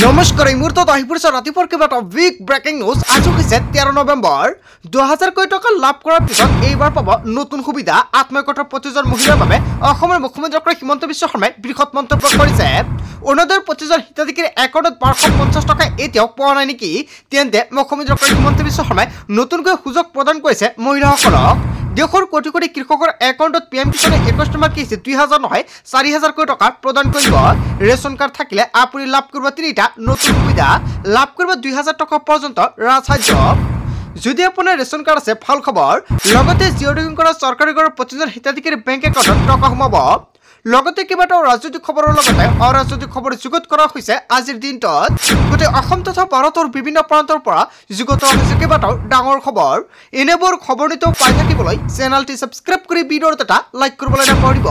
নমস্কাৰ এই মুহূৰ্তত আহি পৰিছে ৰাতিপুৱাৰ কেইবাটা বিগ ব্ৰেকিং নিউজ। আজি হৈছে 13 নৱেম্বৰ। 2000 কোটি টকা লাভ কৰাৰ পিছত এইবাৰ পাব নতুন সুবিধা। আত্মসহায়ক প্ৰতিজন মহিলাৰ বাবে অসমৰ মুখ্যমন্ত্ৰী ডক্টৰ হিমন্ত বিশ্ব শৰ্মাই বৃহৎ মন্তব্য কৰিছে। অৰুণোদয়ৰ প্ৰতিজন হিতাধিকাৰীৰ একাউণ্টত 1250 টকা এতিয়াও পোৱা নাই নেকি? তেন্তে মুখ্যমন্ত্ৰী ডক্টৰ হিমন্ত বিশ্ব শৰ্মাই নতুনকৈ সুযোগ প্ৰদান কৰিছে মহিলাসকলক। দেশৰ কোটি কোটি কৃষকৰ একাউণ্টত PM কিষাণে 21 মাহ কিস্তি 2000 নহয় 4000 কোটি টকা প্ৰদান কৰিব। ৰেচন কাৰ্ড থাকিলে আপুনি লাভ কৰিব 3টা নতুন সুবিধা। লাভ কৰিব 2000 টকা পৰ্যন্ত ৰাজসাহায্য। যদি আপোনাৰ ৰেচন কাৰ্ড আছে ভাল খবৰ। লগতে জিঅ' টেগিং কৰা চৰকাৰী ঘৰৰ প্ৰতিজন হিতাধিকাৰী বেংক একাউণ্টত টকা সোমাব। লগতে কেইবাটাও ৰাজনৈতিক খবৰৰ লগতে অৰাজনৈতিক খবৰ যুগুত কৰা হৈছে আজিৰ দিনটোত। গোটেই অসম তথা ভাৰতৰ বিভিন্ন প্ৰান্তৰ পৰা যুগুত কৰা হৈছে কেইবাটাও ডাঙৰ খবৰ। এনেবোৰ খবৰ নিতৌ পাই থাকিবলৈ চেনেলটি ছাবস্ক্ৰাইব কৰি ভিডিঅ'ত এটা লাইক কৰিবলৈ নাপাহৰিব।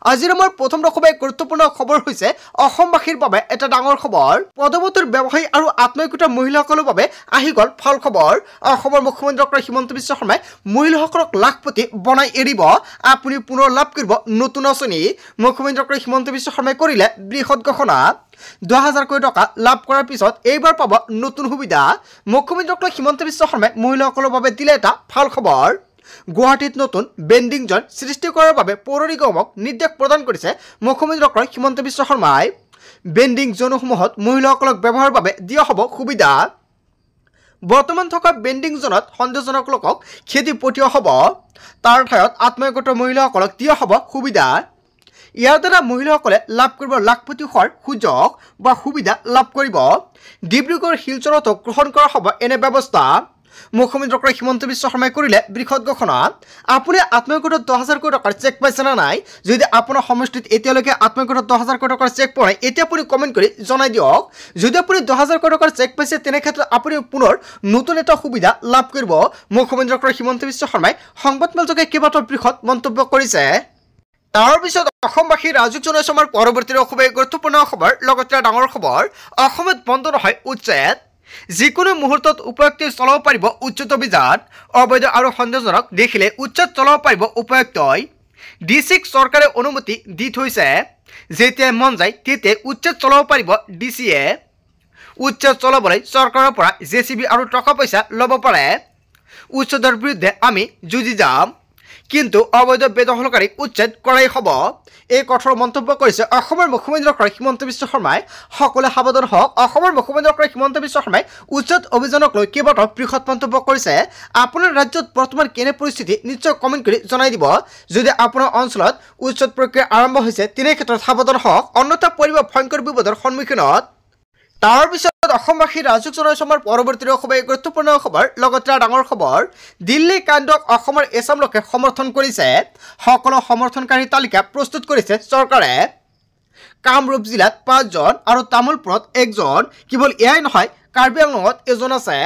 আজিৰ আমাৰ প্ৰথম খুবেই গুৰুত্বপূৰ্ণ খবৰ হৈছে অসমবাসীৰ বাবে এটা ডাঙৰ খবৰ। পদোন্নতিৰ ব্যৱসায়ী আৰু আত্মসহায়ক মহিলাসকলৰ বাবে আহি গ'ল ভাল খবৰ। অসমৰ মুখ্যমন্ত্ৰী ডক্টৰ হিমন্ত বিশ্ব শৰ্মাই মহিলাসকলক লাখপতি বনাই এৰিব। আপুনি পুনৰ লাভ কৰিব নতুন আঁচনি। মুখ্যমন্ত্ৰী ডক্টৰ হিমন্ত বিশ্ব শৰ্মাই কৰিলে বৃহৎ ঘোষণা। 2000 কোটি টকা লাভ কৰাৰ পিছত এইবাৰ পাব নতুন সুবিধা। মুখ্যমন্ত্ৰী ডক্টৰ হিমন্ত বিশ্ব শৰ্মাই মহিলাসকলৰ বাবে দিলে এটা ভাল খবৰ। গুৱাহাটীত নতুন বেণ্ডিং জ'ন সৃষ্টি কৰাৰ বাবে পৌৰ নিগমক নিৰ্দেশ প্ৰদান কৰিছে মুখ্যমন্ত্ৰী ডক্টৰ হিমন্ত বিশ্ব শৰ্মাই। বেণ্ডিং জ'নসমূহত মহিলাসকলক ব্যৱহাৰৰ বাবে দিয়া হ'ব সুবিধা। বৰ্তমান থকা বেণ্ডিং জ'নত সন্দেহজনক লোকক খেদি পঠিওৱা হ'ব। তাৰ ঠাইত আত্মসহায়ক মহিলাসকলক দিয়া হ'ব সুবিধা। ইয়াৰ দ্বাৰা মহিলাসকলে লাভ কৰিব লাখপতি হোৱাৰ সুযোগ বা সুবিধা লাভ কৰিব। ডিব্ৰুগড় শিলচৰতো গ্ৰহণ কৰা হ'ব এনে ব্যৱস্থা। মুখ্যমন্ত্ৰী ডক্টৰ হিমন্ত বিশ্ব শৰ্মাই কৰিলে বৃহৎ ঘোষণা। আপুনি আত্মসহায়ক 2000 কোটি টকাৰ চেক পাইছে নে নাই? যদি আপোনাৰ সমষ্টিত এতিয়ালৈকে আত্মসহায়ক 2000 কোটি টকাৰ চেক পোৱা নাই এতিয়া আপুনি কমেণ্ট কৰি জনাই দিয়ক। যদি আপুনি 2000 কোটি টকাৰ চেক পাইছে তেনে ক্ষেত্ৰত আপুনি পুনৰ নতুন এটা সুবিধা লাভ কৰিব। মুখ্যমন্ত্ৰী ডক্টৰ হিমন্ত বিশ্ব শৰ্মাই সংবাদমেলযোগে কেইবাটাও বৃহৎ মন্তব্য কৰিছে। তাৰ পিছত অসমবাসী ৰাজুক জনাইছে আমাৰ পৰৱৰ্তী খুবেই গুৰুত্বপূৰ্ণ খবৰ। লগতে ডাঙৰ খবৰ, অসমত বন্ধ নহয় উচ্ছেদ। যিকোনো মুহূৰ্তত উপায়ুক্তই চলাব পাৰিব উচ্ছেদ অভিযান। অবৈধ আৰু সন্দেহজনক দেখিলে উচ্ছেদ চলাব পাৰিব উপায়ুক্তই। ডিচিক চৰকাৰে অনুমতি দি থৈছে। যেতিয়াই মন যায় তেতিয়াই উচ্ছেদ চলাব পাৰিব ডিচিয়ে। উচ্ছেদ চলাবলৈ চৰকাৰৰ পৰা JCB আৰু টকা পইচা ল'ব পাৰে। উচ্ছেদৰ বিৰুদ্ধে আমি যুঁজি যাম, কিন্তু অবৈধ বেদখলকাৰীক উচ্ছেদ কৰাই হ'ব। এই কঠোৰ মন্তব্য কৰিছে অসমৰ মুখ্যমন্ত্ৰী ডক্টৰ হিমন্ত বিশ্ব শৰ্মাই। সকলোৱে সাৱধান হওক। অসমৰ মুখ্যমন্ত্ৰী ডক্টৰ হিমন্ত বিশ্ব শৰ্মাই উচ্ছেদ অভিযানক লৈ কেইবাটাও বৃহৎ মন্তব্য কৰিছে। আপোনাৰ ৰাজ্যত বৰ্তমান কেনে পৰিস্থিতি নিশ্চয় কমেণ্ট কৰি জনাই দিব। যদি আপোনাৰ অঞ্চলত উচ্ছেদ প্ৰক্ৰিয়া আৰম্ভ হৈছে তেনে ক্ষেত্ৰত সাৱধান হওক, অন্যথা পৰিব ভয়ংকৰ বিপদৰ সন্মুখীনত। তাৰ পিছত অসমবাসী ৰাজুক জনাইছে আমাৰ পৰৱৰ্তী খুবেই গুৰুত্বপূৰ্ণ খবৰ। লগতে ডাঙৰ খবৰ, দিল্লী কাণ্ডক অসমৰ এছাম লোকে সমৰ্থন কৰিছে। সকলো সমৰ্থনকাৰী তালিকা প্ৰস্তুত কৰিছে চৰকাৰে। কামৰূপ জিলাত 5 জন আৰু তামোলপুৰত 1 জন। কেৱল এয়াই নহয়, কাৰ্বি আংলঙত 1 জন আছে,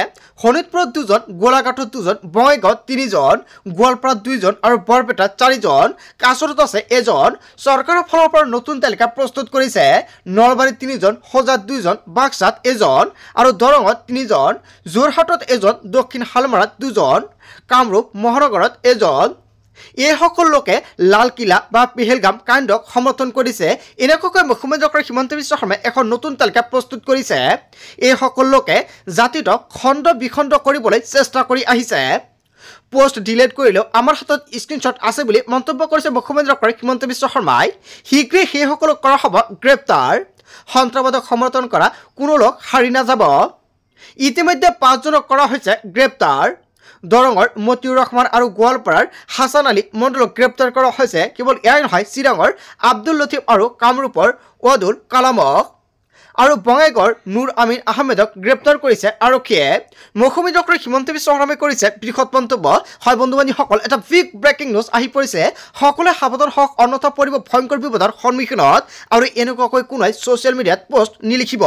শোণিতপুৰত 2 জন, গোলাঘাটত 2 জন, বঙাইগাঁৱত 3 জন, গোৱালপাৰাত 2 জন আৰু বৰপেটাত 4 জন। কাছাৰত আছে 1 জন। চৰকাৰৰ ফালৰ পৰা নতুন তালিকা প্ৰস্তুত কৰিছে। নলবাৰীত 3 জন, হোজাত 2 জন, বাক্সাত 1 জন আৰু দৰঙত 3 জন, যোৰহাটত 1 জন, দক্ষিণ শালমাৰাত 2 জন, কামৰূপ মহানগৰত 1 জন। এইসকল লোকে লালকিল্লা বা পেহেলগাম কাণ্ডক সমৰ্থন কৰিছে। এনেকুৱাকৈ মুখ্যমন্ত্ৰী ডক্টৰ হিমন্ত বিশ্ব শৰ্মাই এখন নতুন তালিকা প্ৰস্তুত কৰিছে। এইসকল লোকে জাতিটোক খণ্ড বিখণ্ড কৰিবলৈ চেষ্টা কৰি আহিছে। পোষ্ট ডিলিট কৰিলেও আমাৰ হাতত স্ক্ৰীনশ্বট আছে বুলি মন্তব্য কৰিছে মুখ্যমন্ত্ৰী ডক্টৰ হিমন্ত বিশ্ব শৰ্মাই। শীঘ্ৰেই সেইসকলক কৰা হ'ব গ্ৰেপ্তাৰ। সন্ত্ৰাসবাদক সমৰ্থন কৰা কোনো লোক সাৰি নাযাব। ইতিমধ্যে 5 জনক কৰা হৈছে গ্ৰেপ্তাৰ। দৰঙৰ মতিউৰ ৰহমান আৰু গোৱালপাৰাৰ হাছান আলী মণ্ডলক গ্ৰেপ্তাৰ কৰা হৈছে। কেৱল এয়াই নহয়, চিৰাঙৰ আব্দুল লতিফ আৰু কামৰূপৰ ৱাদুল কালামক আৰু বঙাইগাঁৱৰ নুৰ আমিন আহমেদক গ্ৰেপ্তাৰ কৰিছে আৰক্ষীয়ে। মুখ্যমন্ত্ৰী ডক্টৰ হিমন্ত বিশ্ব শৰ্মাই কৰিছে বৃহৎ মন্তব্য। হয় বন্ধু বান্ধৱীসকল, এটা বিগ ব্ৰেকিং নিউজ আহি পৰিছে। সকলোৱে সাৱধান হওক, অন্যথা পৰিব ভয়ংকৰ বিপদৰ সন্মুখীনত। আৰু এনেকুৱাকৈ কোনোৱে ছ'চিয়েল মিডিয়াত পোষ্ট নিলিখিব।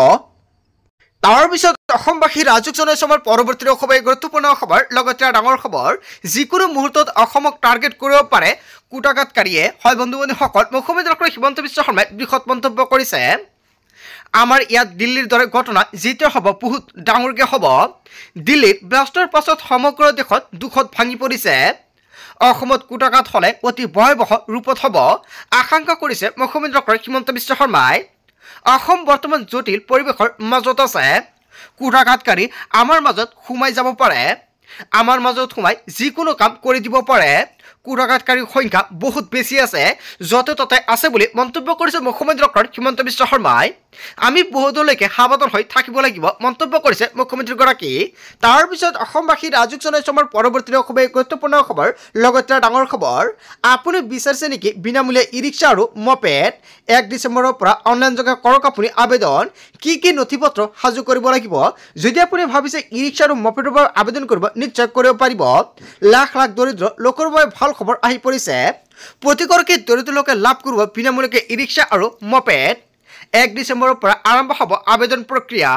তাৰ পিছত অসমবাসী ৰাজুক জনাইছে আমাৰ পৰৱৰ্তী খুবেই গুৰুত্বপূৰ্ণ খবৰ। লগতে ডাঙৰ খবৰ, যিকোনো মুহূৰ্তত অসমক টাৰ্গেট কৰিব পাৰে কুটাঘাতকাৰীয়ে। হয় বন্ধু বান্ধৱীসকল, মুখ্যমন্ত্ৰী ডক্টৰ হিমন্ত বিশ্ব শৰ্মাই বৃহৎ মন্তব্য কৰিছে। আমাৰ ইয়াত দিল্লীৰ দৰে ঘটনা যেতিয়া হ'ব বহুত ডাঙৰকৈ হ'ব। দিল্লীত ব্লাষ্টৰ পাছত সমগ্ৰ দেশত দুখত ভাঙি পৰিছে। অসমত কুটাঘাত হ'লে অতি ভয়াৱহ ৰূপত হ'ব আশংকা কৰিছে মুখ্যমন্ত্ৰী ডক্টৰ হিমন্ত বিশ্ব শৰ্মাই। অসম বৰ্তমান জটিল পৰিৱেশৰ মাজত আছে। কুঠাঘাতকাৰী আমাৰ মাজত সোমাই যাব পাৰে, আমাৰ মাজত সোমাই যিকোনো কাম কৰি দিব পাৰে। কুঠাঘাতকাৰীৰ সংখ্যা বহুত বেছি আছে, য'তে ত'তে আছে বুলি মন্তব্য কৰিছে মুখ্যমন্ত্ৰী ডক্টৰ হিমন্ত বিশ্ব শৰ্মাই। আমি বহুদলৈকে সাৱধান হৈ থাকিব লাগিব মন্তব্য কৰিছে মুখ্যমন্ত্ৰীগৰাকী। তাৰ পিছত অসমবাসী ৰাজুক জনাইছে আমাৰ পৰৱৰ্তী খুবেই গুৰুত্বপূৰ্ণ খবৰ, লগতে ডাঙৰ খবৰ। আপুনি বিচাৰিছে নেকি বিনামূলীয়া ই ৰিক্সা আৰু মপেড? 1 ডিচেম্বৰৰ পৰা অনলাইনযোগে কৰক আপুনি আবেদন। কি নথি পত্ৰ সাজু কৰিব লাগিব? যদি আপুনি ভাবিছে ই ৰিক্সা আৰু মপেডৰ বাবে আবেদন কৰিব, নিশ্চয় কৰিব পাৰিব। লাখ লাখ দৰিদ্ৰ লোকৰ বাবে ভাল খবৰ আহি পৰিছে। প্ৰতিগৰাকী দৰিদ্ৰ লোকে লাভ কৰিব বিনামূলীয়াকৈ ই ৰিক্সা আৰু মপেড। 1 ডিচেম্বৰৰ পৰা আৰম্ভ হ'ব আবেদন প্ৰক্ৰিয়া।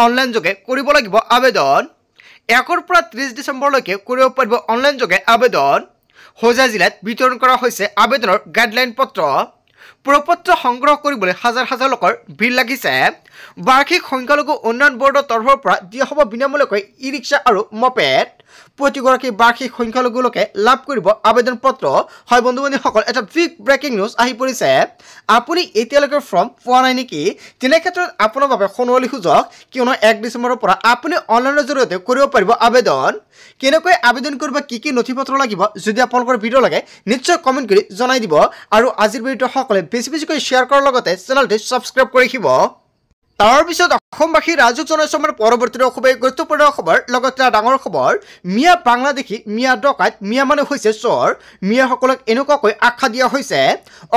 অনলাইনযোগে কৰিব লাগিব আবেদন। 1 পৰা 30 ডিচেম্বৰলৈকে কৰিব পাৰিব অনলাইনযোগে আবেদন। হোজাই জিলাত বিতৰণ কৰা হৈছে আবেদনৰ গাইডলাইন পত্ৰ। প্ৰপত্ৰ সংগ্ৰহ কৰিবলৈ হাজাৰ হাজাৰ লোকৰ ভিৰ লাগিছে। বাৰ্ষিক সংখ্যালঘু উন্নয়ন বৰ্ডৰ তৰফৰ পৰা দিয়া হ'ব বিনামূলীয়াকৈ ই ৰিক্সা আৰু মপেড। প্ৰতিগৰাকী বাৰ্ষিক সংখ্যালঘু লোকে লাভ কৰিব আবেদন পত্ৰ। হয় বন্ধু বান্ধৱীসকল, এটা বিগ ব্ৰেকিং নিউজ আহি পৰিছে। আপুনি এতিয়ালৈকে ফৰ্ম পোৱা নাই নেকি? তেনে ক্ষেত্ৰত আপোনাৰ বাবে সোণোৱালী সুযোগ, কিয়নো 1 ডিচেম্বৰৰ পৰা আপুনি অনলাইনৰ জৰিয়তে কৰিব পাৰিব আবেদন। কেনেকৈ আবেদন কৰিব, কি নথি পত্ৰ লাগিব, যদি আপোনালোকৰ ভিডিঅ' লাগে নিশ্চয় কমেণ্ট কৰি জনাই দিব। আৰু আজিৰ ভিডিঅ'টো সকলোৱে বেছিকৈ শ্বেয়াৰ কৰাৰ লগতে চেনেলটো ছাবস্ক্ৰাইব কৰি ৰাখিব। তাৰপিছত অসমবাসী ৰাজুক জনাইছে আমাৰ পৰৱৰ্তী খুবেই গুৰুত্বপূৰ্ণ খবৰ, লগতে ডাঙৰ খবৰ। মিয়া বাংলাদেশী, মিয়া ডকাইত, মিয়া মানে হৈছে চোৰ। মিয়াসকলক এনেকুৱাকৈ আখ্যা দিয়া হৈছে।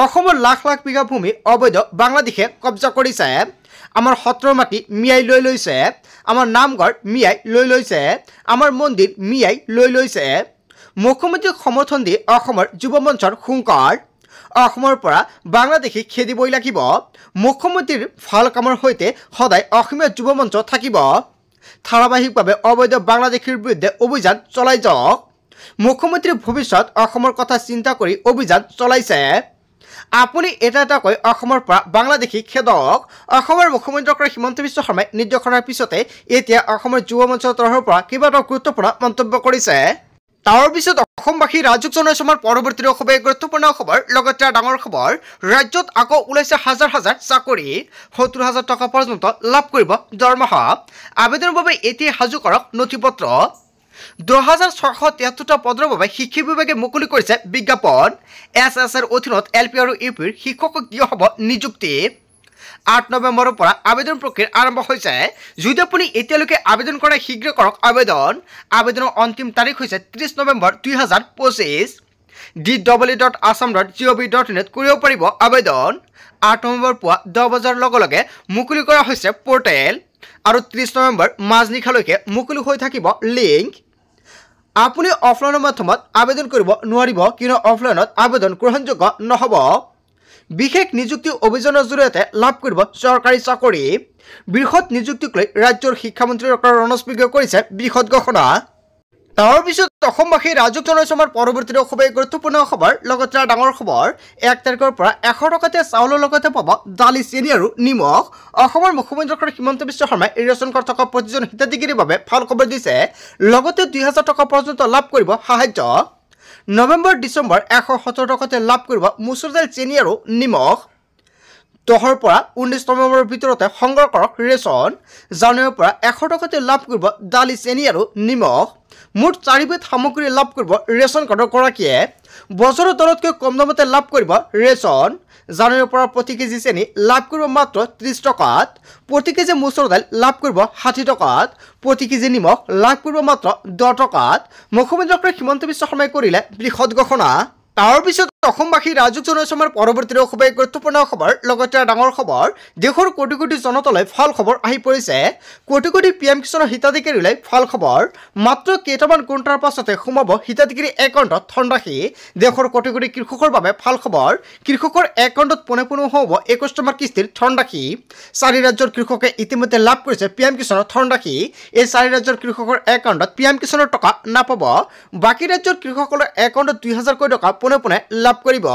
অসমৰ লাখ লাখ বিঘা ভূমি অবৈধ বাংলাদেশে কব্জা কৰিছে। আমাৰ সত্ৰৰ মাটি মিয়াই লৈ লৈছে, আমাৰ নামঘৰ মিয়াই লৈ লৈছে, আমাৰ মন্দিৰ মিয়াই লৈ লৈছে। মুখ্যমন্ত্ৰীক সমৰ্থন দি অসমৰ যুৱ মঞ্চৰ হুংকাৰ। অসমৰ পৰা বাংলাদেশী খেদিবই লাগিব। মুখ্যমন্ত্ৰীৰ ভাল কামৰ সৈতে সদায় অসমীয়া যুৱ মঞ্চ থাকিব। ধাৰাবাহিকভাৱে অবৈধ বাংলাদেশীৰ বিৰুদ্ধে অভিযান চলাই যাওক। মুখ্যমন্ত্ৰীৰ ভৱিষ্যত অসমৰ কথা চিন্তা কৰি অভিযান চলাইছে। আপুনি এটাকৈ অসমৰ পৰা বাংলাদেশী খেদক। অসমৰ মুখ্যমন্ত্ৰী ডক্টৰ হিমন্ত বিশ্ব শৰ্মাই নিৰ্দেশনাৰ পিছতে এতিয়া অসমৰ যুৱ মঞ্চৰ তৰফৰ পৰা কেইবাটাও গুৰুত্বপূৰ্ণ মন্তব্য কৰিছে। তাৰপিছত অসমবাসী ৰাজুক জনাইছে আমাৰ পৰৱৰ্তী খুবেই গুৰুত্বপূৰ্ণ খবৰ, লগতে ডাঙৰ খবৰ। ৰাজ্যত আকৌ ওলাইছে হাজাৰ হাজাৰ চাকৰি। 70,000 টকা পৰ্যন্ত লাভ কৰিব দৰমহা। আবেদনৰ বাবে এতিয়া সাজু কৰক নথি পত্ৰ। 2,673টা পদৰ বাবে শিক্ষা বিভাগে মুকলি কৰিছে বিজ্ঞাপন। SSৰ অধীনত LP আৰু UPৰ শিক্ষকক দিয়া হ'ব নিযুক্তি। 8 নৱেম্বৰৰ পৰা আবেদন প্ৰক্ৰিয়া আৰম্ভ হৈছে। যদি আপুনি এতিয়ালৈকে আবেদন কৰা শীঘ্ৰ কৰক আবেদন। আবেদনৰ অন্তিম তাৰিখ হৈছে 30 নৱেম্বৰ 2025। www.assam.gov.in কৰিব পাৰিব আবেদন। 8 নৱেম্বৰ পুৱা 10 বজাৰ লগে লগে মুকলি কৰা হৈছে পৰ্টেল, আৰু 30 নৱেম্বৰ মাজনিশালৈকে মুকলি হৈ থাকিব লিংক। আপুনি অফলাইনৰ মাধ্যমত আবেদন কৰিব নোৱাৰিব, কিয়নো অফলাইনত আবেদন গ্ৰহণযোগ্য নহ'ব। বিশেষ নিযুক্তি অভিযানৰ জৰিয়তে লাভ কৰিব চৰকাৰী চাকৰি। বৃহৎ নিযুক্তিক লৈ ৰাজ্যৰ শিক্ষামন্ত্ৰী ডক্টৰ ৰণোজ পেগুৱে কৰিছে বৃহৎ ঘোষণা। তাৰপিছত অসমবাসী ৰাজুক জনাইছে আমাৰ পৰৱৰ্তী খুবেই গুৰুত্বপূৰ্ণ খবৰ, লগতে ডাঙৰ খবৰ। 1 তাৰিখৰ পৰা 100 টকাতে চাউলৰ লগতে পাব দালি, চেনি আৰু নিমখ। অসমৰ মুখ্যমন্ত্ৰী ডক্টৰ হিমন্ত বিশ্ব শৰ্মাই ৰেচন কাৰ্ড থকা প্ৰতিজন হিতাধিকাৰীৰ বাবে ভাল খবৰ দিছে। লগতে 2,000 টকা পৰ্যন্ত লাভ কৰিব সাহায্য। নৱেম্বৰ ডিচেম্বৰ 170 টকাতে লাভ কৰিব মচুৰ দাইল, চেনি আৰু নিমখ। 10 পৰা 19 নৱেম্বৰৰ ভিতৰতে সংগ্ৰহ কৰক ৰেচন। জানুৱাৰীৰ পৰা 100 টকাতে লাভ কৰিব দালি, চেনি আৰু নিমখ। মুঠ 4বিধ সামগ্ৰী লাভ কৰিব ৰেচন কাৰ্ডৰ গৰাকীয়ে। বজাৰৰ দৰতকৈ কম দামতে লাভ কৰিব ৰেচন। জানুৱাৰীৰ পৰা প্ৰতি কেজি চেনি লাভ কৰিব মাত্ৰ 30 টকাত। প্ৰতি কেজি মচুৰ দাইল লাভ কৰিব 60 টকাত। প্ৰতি কেজি নিমখ লাভ কৰিব মাত্ৰ 10 টকাত। মুখ্যমন্ত্ৰী ডক্টৰ হিমন্ত বিশ্ব শৰ্মাই কৰিলে বৃহৎ ঘোষণা। তাৰপিছত অসমবাসী ৰাজুক জনাইছে আমাৰ পৰৱৰ্তী খুবেই গুৰুত্বপূৰ্ণ খবৰ, লগতে ডাঙৰ খবৰ। দেশৰ কোটি কোটি জনতালৈ ভাল খবৰ আহি পৰিছে। কোটি কোটি PM কিষাণৰ হিতাধিকাৰীলৈ ভাল খবৰ। মাত্ৰ কেইটামান ঘণ্টাৰ পাছতে সোমাব হিতাধিকাৰী একাউণ্টত ধনৰাশি। দেশৰ কোটি কোটি কৃষকৰ বাবে ভাল খবৰ। কৃষকৰ একাউণ্টত পোনে পোনে হ'ব 21 কিস্তিৰ ধনৰাশি। 4 ৰাজ্যৰ কৃষকে ইতিমধ্যে লাভ কৰিছে PM কিষাণৰ ধনৰাশি। এই 4 ৰাজ্যৰ কৃষকৰ একাউণ্টত PM কিষাণৰ টকা নাপাব। বাকী ৰাজ্যৰ কৃষকসকলৰ একাউণ্টত 2,000 টকা পোনে পোনে লাভ কৰিব।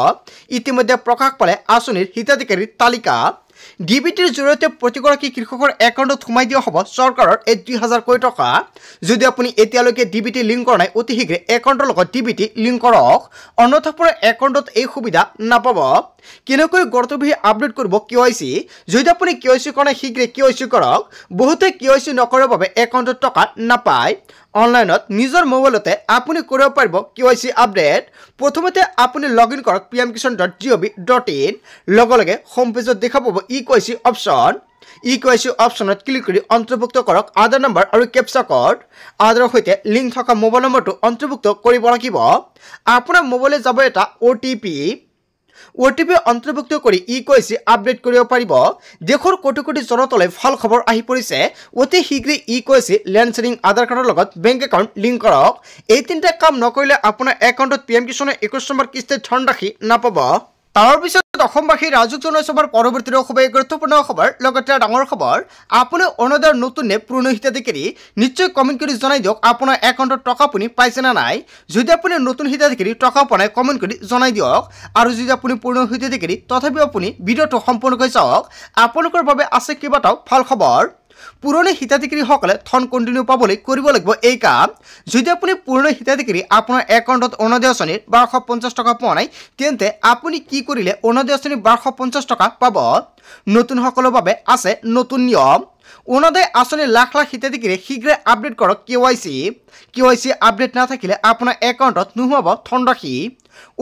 ইতিমধ্যে প্ৰকাশ পালে আঁচনিৰ হিতাধিকাৰীৰ তালিকা। ডিবিটিৰ জৰিয়তে প্ৰতিগৰাকী কৃষকৰ একাউণ্টত সোমাই দিয়া হ'ব চৰকাৰৰ এই 2000 কোটি টকা। যদি আপুনি এতিয়ালৈকে ডিবিটি লিংক কৰা নাই অতি শীঘ্ৰে একাউণ্টৰ লগত ডিবিটি লিংক কৰক, অন্যথা পৰা একাউণ্টত এই সুবিধা নাপাব। কেনেকৈ গৰ্তবিহি আপডেট কৰিব KYC? যদি আপুনি KYC কৰা নাই শীঘ্ৰে KYC কৰক। বহুতে KYC নকৰাৰ বাবে একাউণ্টত টকা নাপায়। অনলাইনত নিজৰ মোবাইলতে আপুনি কৰিব পাৰিব KYC আপডেট। প্ৰথমতে আপুনি লগইন কৰক pmkisan.gov.in। লগে লগে হোম পেজত দেখা পাব KYC অপশ্যন। KYC অপশ্যনত ক্লিক কৰি অন্তৰ্ভুক্ত কৰক আধাৰ নম্বৰ আৰু কেপচা কোড। আধাৰৰ সৈতে লিংক থকা মোবাইল নম্বৰটো অন্তৰ্ভুক্ত কৰিব লাগিব। আপোনাৰ মোবাইলে যাব এটা OTP অন্তৰ্ভুক্ত কৰি KYC আপডেট কৰিব পাৰিব। দেশৰ কোটি কোটি জনতালৈ ভাল খবৰ আহি পৰিছে। অতি শীঘ্ৰে KYC লেণ্ড শেয়াৰিং আধাৰ কাৰ্ডৰ লগত বেংক একাউণ্ট লিংক কৰক। এই তিনিটা কাম নকৰিলে আপোনাৰ একাউণ্টত PM কিষাণে 21 নম্বৰ কিস্তিৰ ধনৰাশি নাপাব। তাৰ পিছত অসমবাসী ৰাজুক জনাইছে আমাৰ পৰৱৰ্তী খুবেই গুৰুত্বপূৰ্ণ খবৰ, লগতে ডাঙৰ খবৰ। আপুনি অৰুণোদয়ৰ নতুন নে পুৰণি হিতাধিকাৰী? নিশ্চয় কমেণ্ট কৰি জনাই দিয়ক আপোনাৰ একাউণ্টত টকা আপুনি পাইছে না নাই। যদি আপুনি নতুন হিতাধিকাৰী টকা পোৱা নাই কমেণ্ট কৰি জনাই দিয়ক। আৰু যদি আপুনি পুৰণি হিতাধিকাৰী তথাপিও আপুনি ভিডিঅ'টো সম্পূৰ্ণকৈ চাওক, আপোনালোকৰ বাবে আছে কেইবাটাও ভাল খবৰ। পুৰণি হিতাধিকাৰীসকলে ধন কণ্টিনিউ পাবলৈ কৰিব লাগিব এই কাম। যদি আপুনি পুৰণি হিতাধিকাৰী আপোনাৰ একাউণ্টত অৰুণোদয় আঁচনিৰ 1250 টকা পোৱা নাই, তেন্তে আপুনি কি কৰিলে অৰুণোদয় আঁচনিৰ 1250 টকা পাব? নতুনসকলৰ বাবে আছে নতুন নিয়ম। অৰুণোদয় আঁচনিৰ লাখ লাখ হিতাধিকাৰী শীঘ্ৰে আপডেট কৰক KYC আপডেট নাথাকিলে আপোনাৰ একাউণ্টত নোসোমাব ধনৰাশি।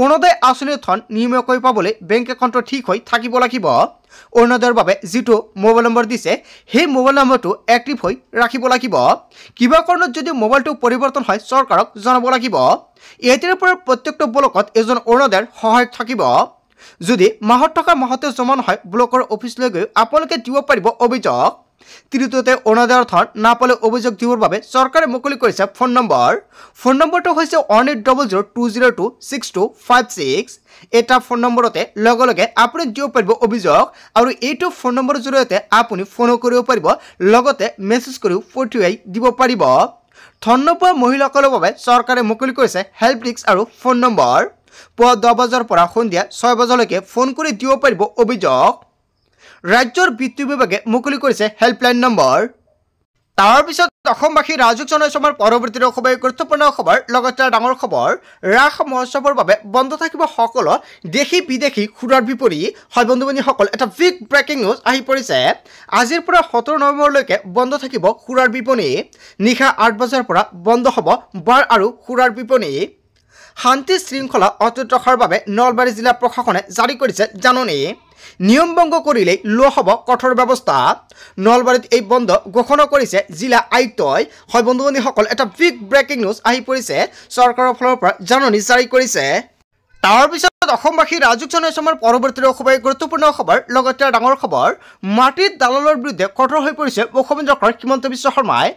অৰুণোদয় আঁচনিৰ ধন নিয়মীয়াকৈ পাবলৈ বেংক একাউণ্টটো ঠিক হৈ থাকিব লাগিব। অৰুণোদয়ৰ বাবে যিটো মোবাইল নম্বৰ দিছে সেই মোবাইল নম্বৰটো এক্টিভ হৈ ৰাখিব লাগিব। কিবা কাৰণত যদি মোবাইলটো পৰিৱৰ্তন হয় চৰকাৰক জনাব লাগিব। এতিয়াৰ পৰা প্ৰত্যেকটো ব্লকত এজন অৰুণোদয়ৰ সহায়ক থাকিব। যদি মাহত টকা মাহতে জমা নহয় ব্লকৰ অফিচলৈ গৈ আপোনালোকে দিব পাৰিব অভিযোগ। তৃতীয়তে অৰুণোদয়ৰ ধন নাপালে অভিযোগ দিবৰ বাবে চৰকাৰে মুকলি কৰিছে ফোন নম্বৰ। ফোন নম্বৰটো হৈছে 1800202626। এটা ফোন নম্বৰতে লগে লগে আপুনি দিব পাৰিব অভিযোগ। আৰু এইটো ফোন নম্বৰৰ জৰিয়তে আপুনি ফোনো কৰিব পাৰিব, লগতে মেছেজ কৰিও পঠিয়াই দিব পাৰিব। ধন নোপোৱা মহিলাসকলৰ বাবে চৰকাৰে মুকলি কৰিছে হেল্প ডেস্ক আৰু ফোন নম্বৰ। পুৱা 10 বজাৰ পৰা সন্ধিয়া 6 বজালৈকে ফোন কৰি দিব পাৰিব অভিযোগ। ৰাজ্যৰ বিদ্যুৎ বিভাগে মুকলি কৰিছে হেল্পলাইন নম্বৰ। তাৰ পিছত অসমবাসী ৰাজুক জনাইছে আমাৰ পৰৱৰ্তী খুবেই গুৰুত্বপূৰ্ণ খবৰ, লগতে ডাঙৰ খবৰ। ৰাস মহোৎসৱৰ বাবে বন্ধ থাকিব সকলো দেশী বিদেশী সুৰাৰ বিপৰী। হয় বন্ধু বান্ধৱীসকল, এটা বিগ ব্ৰেকিং নিউজ আহি পৰিছে। আজিৰ পৰা 17 নৱেম্বৰলৈকে বন্ধ থাকিব সুৰাৰ বিপণী। নিশা 8 বজাৰ পৰা বন্ধ হ'ব বাৰ আৰু সুৰাৰ বিপণী। শান্তি শৃংখলা অটুট ৰখাৰ বাবে নলবাৰী জিলা প্ৰশাসনে জাৰি কৰিছে জাননী। নিয়ম ভংগ কৰিলে লোৱা হ'ব কঠোৰ ব্যৱস্থা। নলবাৰীত এই বন্ধ ঘোষণা কৰিছে জিলা আয়ুক্তই। হয় বন্ধু বান্ধৱীসকল, এটা বিগ ব্ৰেকিং নিউজ আহি পৰিছে। চৰকাৰৰ ফালৰ পৰা জাননী জাৰি কৰিছে। তাৰ পিছত অসমবাসী ৰাজুক জনাইছে আমাৰ পৰৱৰ্তী খুবেই গুৰুত্বপূৰ্ণ খবৰ, লগতে ডাঙৰ খবৰ। মাটিৰ দালালৰ বিৰুদ্ধে কঠোৰ হৈ পৰিছে মুখ্যমন্ত্ৰী ডক্টৰ হিমন্ত বিশ্ব শৰ্মাই।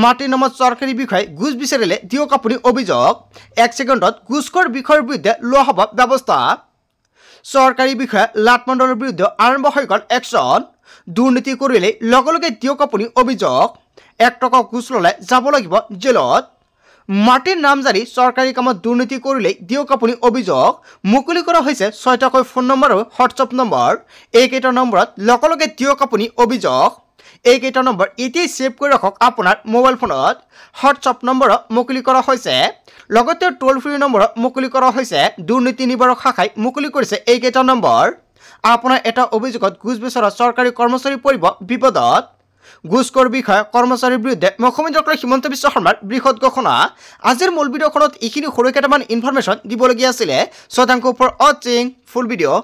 মাটিৰ নামত চৰকাৰী বিষয়াই ঘুচ বিচাৰিলে দিয়ক আপুনি অভিযোগ। 1 ছেকেণ্ডত ঘুচখোৰ বিষয়ৰ বিৰুদ্ধে লোৱা হ'ব ব্যৱস্থা। চৰকাৰী বিষয়া লাটমণ্ডলৰ বিৰুদ্ধে আৰম্ভ হৈ গ'ল একশ্যন। দুৰ্নীতি কৰিলে লগে লগে দিয়ক আপুনি অভিযোগ। 1 টকা ঘুচ ল'লে যাব লাগিব জেলত। মাটিৰ নামজাৰি চৰকাৰী কামত দুৰ্নীতি কৰিলে দিয়ক আপুনি অভিযোগ। মুকলি কৰা হৈছে 6টাকৈ ফোন নম্বৰ আৰু হোৱাটছআপ নম্বৰ। এইকেইটা নম্বৰত লগে লগে দিয়ক আপুনি অভিযোগ। এইকেইটা নম্বৰ এতিয়াই ছেভ কৰি ৰাখক আপোনাৰ মোবাইল ফোনত। হোৱাটছআপ নম্বৰ মুকলি কৰা হৈছে, লগতে টোল ফ্ৰী নম্বৰ মুকলি কৰা হৈছে। দুৰ্নীতি নিবাৰক শাখাই মুকলি কৰিছে এইকেইটা নম্বৰ। আপোনাৰ এটা অভিযোগত ঘুচ বিচৰা চৰকাৰী কৰ্মচাৰী পৰিব বিপদত। ঘুচখোৰ বিষয়া কৰ্মচাৰীৰ বিৰুদ্ধে মুখ্যমন্ত্ৰী ডক্টৰ হিমন্ত বিশ্ব শৰ্মাৰ বৃহৎ ঘোষণা। আজিৰ মূল ভিডিঅ'খনত এইখিনি সৰু কেইটামান ইনফৰমেশ্যন দিবলগীয়া আছিলে। চ' থেংক ইউ ফৰ ৱাচিং ফুল ভিডিঅ'।